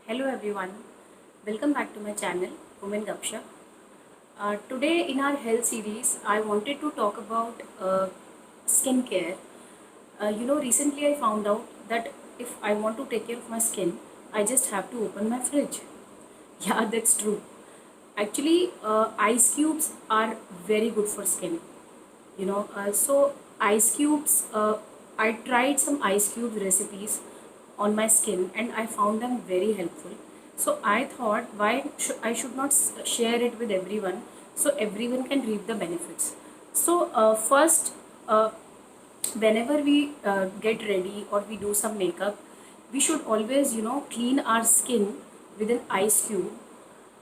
Hello everyone, welcome back to my channel Women Gupshup. Today in our health series, I wanted to talk about skincare. Recently I found out that if I want to take care of my skin, I just have to open my fridge. Yeah, that's true. Actually, ice cubes are very good for skin. So ice cubes. I tried some ice cube recipes on my skin, and I found them very helpful. So I thought, I should not share it with everyone, so everyone can reap the benefits. So first, uh, whenever we get ready or we do some makeup, we should always clean our skin with an ice cube.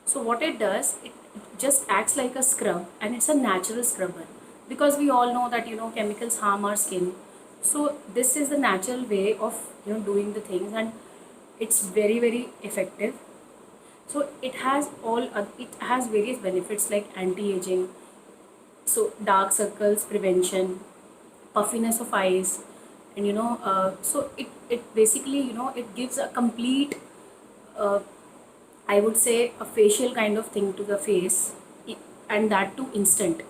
So what it does, it just acts like a scrub, and it's a natural scrubber, because we all know that chemicals harm our skin. So this is the natural way of doing the things, and it's very effective. So it has various benefits like anti-aging, so dark circles prevention, puffiness of eyes, and so it basically it gives a complete, uh, I would say, a facial kind of thing to the face, and that too instant.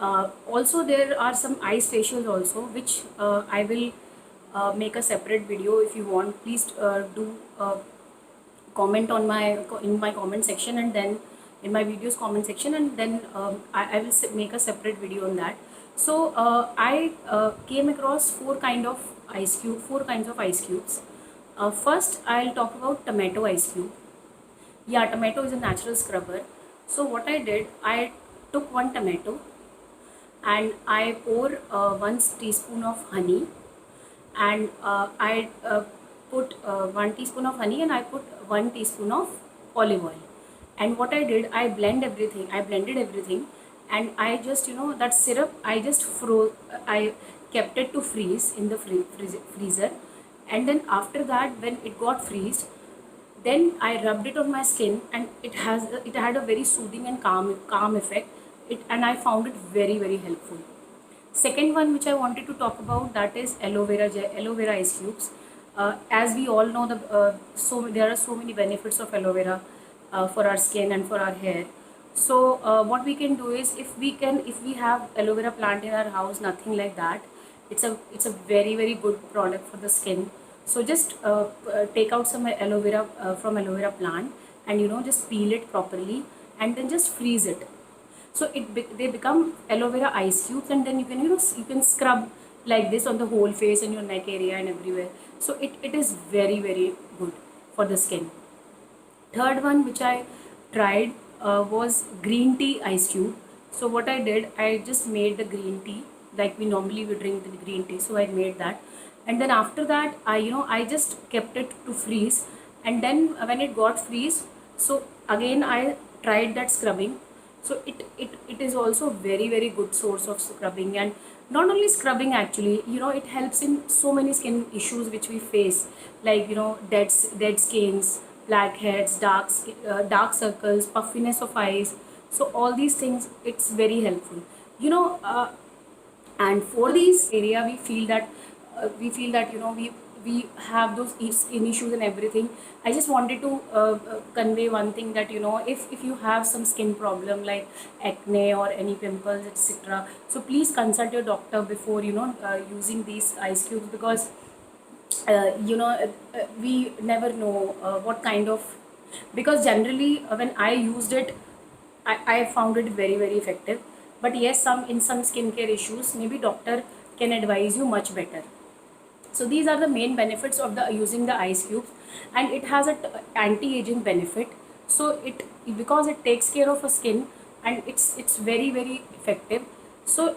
Also, there are some ice facials also, which I will make a separate video. If you want, please do comment on in my comment section, and then in my videos comment section, and then I will make a separate video on that. So I came across four kinds of ice cubes. First, I'll talk about tomato ice cube. Yeah, tomato is a natural scrubber. So what I did, I took one tomato and I pour 1 teaspoon of honey, and I put 1 teaspoon of honey, and I put 1 teaspoon of olive oil. And what I did, I blended everything, and I just that syrup I just froze. I kept it to freeze in the freezer, and then after that, when it got freezed, then I rubbed it on my skin, and it had a very soothing and calm effect. And I found it very helpful. Second one which I wanted to talk about, that is aloe vera ice cubes. As we all know, there are so many benefits of aloe vera for our skin and for our hair. So what we can do is, if we have aloe vera plant in our house, nothing like that, it's a very good product for the skin. So just take out some aloe vera from aloe vera plant, and just peel it properly, and then just freeze it. So they become aloe vera ice cubes, and then you can scrub like this on the whole face and your neck area and everywhere. So it is very good for the skin. Third one which I tried was green tea ice cube. So what I did, I just made the green tea like we normally would drink the green tea. So I made that, and then after that I just kept it to freeze. And then when it got freeze, so again I tried that scrubbing. So it is also very good source of scrubbing. And not only scrubbing, actually, it helps in so many skin issues which we face, like dead skins, blackheads, dark circles, puffiness of eyes. So all these things, it's very helpful. And for these area, we feel that we have those skin issues and everything. I just wanted to convey one thing, that if you have some skin problem like acne or any pimples, etc., so please consult your doctor before using these ice cubes, because we never know what kind of, because generally when I used it, I found it very effective. But yes, some skincare issues, maybe doctor can advise you much better. So these are the main benefits of the using the ice cubes. And it has a anti-aging benefit. So because it takes care of a skin, and it's very effective. So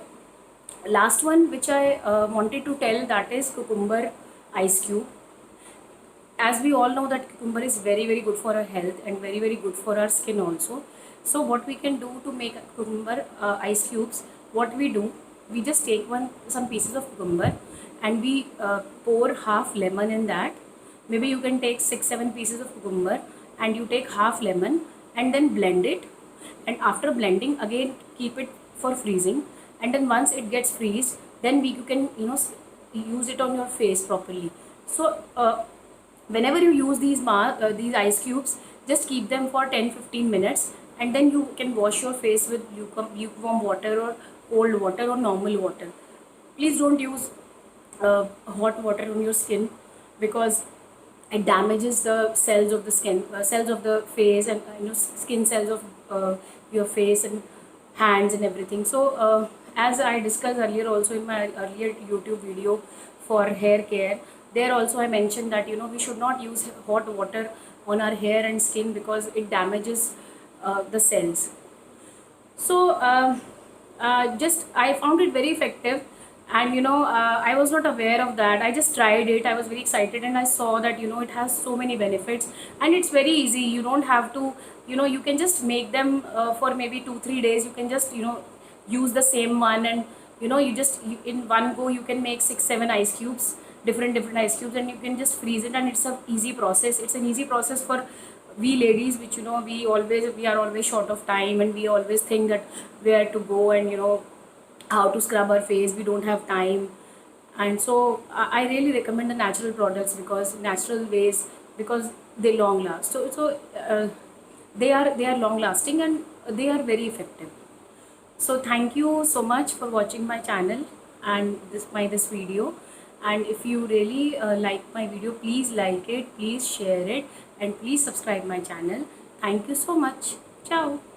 last one which I wanted to tell, that is cucumber ice cube. As we all know that cucumber is very good for our health, and very good for our skin also. So what we can do to make cucumber ice cubes, what we do, we just take some pieces of cucumber, and we pour half lemon in that. Maybe you can take 6-7 pieces of cucumber, and you take half lemon, and then blend it. And after blending, again keep it for freezing. And then once it gets freezed, then you can use it on your face properly. So whenever you use these ice cubes, just keep them for 10-15 minutes, and then you can wash your face with lukewarm water or cold water or normal water. Please don't use hot water on your skin, because it damages the cells of the skin, cells of the face, and skin cells of your face and hands and everything. So as I discussed earlier also in my earlier YouTube video for hair care, there also I mentioned that we should not use hot water on our hair and skin, because it damages the cells. So just I found it very effective, and I was not aware of that. I just tried it. I was very excited, and I saw that it has so many benefits, and it's very easy. You don't have to, you can just make them for maybe 2-3 days. You can just use the same one, and in one go you can make 6-7 ice cubes, different ice cubes, and you can just freeze it, and it's a easy process. It's an easy process for we ladies, which we are always short of time, and we always think that where to go, and how to scrub our face, we don't have time. And so I really recommend the natural products, because natural ways, because they long last. So they are long lasting, and they are very effective. So thank you so much for watching my channel and this video. And if you really like my video, please like it, please share it, and please subscribe my channel. Thank you so much. Ciao.